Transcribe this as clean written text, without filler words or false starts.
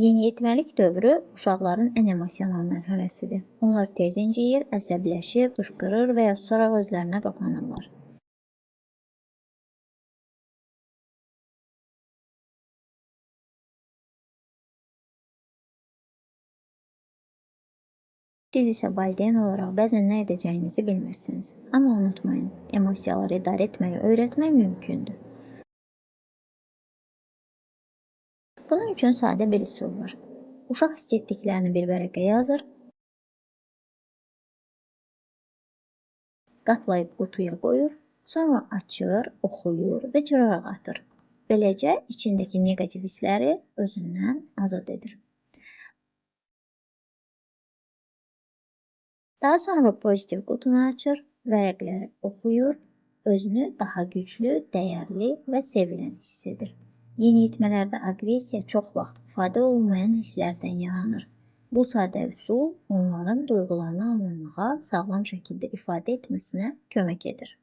Yeniyetməlik dövrü uşaqların ən emosional mərhələsidir. Onlar tez inciyir, əsəbləşir, qışqırır və ya susaraq özlərinə qapanırlar. Siz isə valideyn olaraq bəzən nə edəcəyinizi bilmirsiniz. Amma unutmayın, emosiyaları idarə etməyi öyrətmək mümkündür. Bunun üçün sadə bir üsul var. Uşaq hiss etdiklərini bir vərəqə yazır, qatlayıb qutuya qoyur, sonra açır, oxuyur və cıraraq atır. Beləcə, içindəki neqativ hissləri özündən azad edir. Daha sonra pozitiv qutunu açır, vərəqləri oxuyur, özünü daha güclü, dəyərli və sevilən hiss edir. Yeniyetmələrdə aqressiya çox vaxt ifadə olunmayan hisslərdən yaranır. Bu sadə üsul onların duyğularını anlamağa, sağlam şəkildə ifadə etməsinə kömək edir.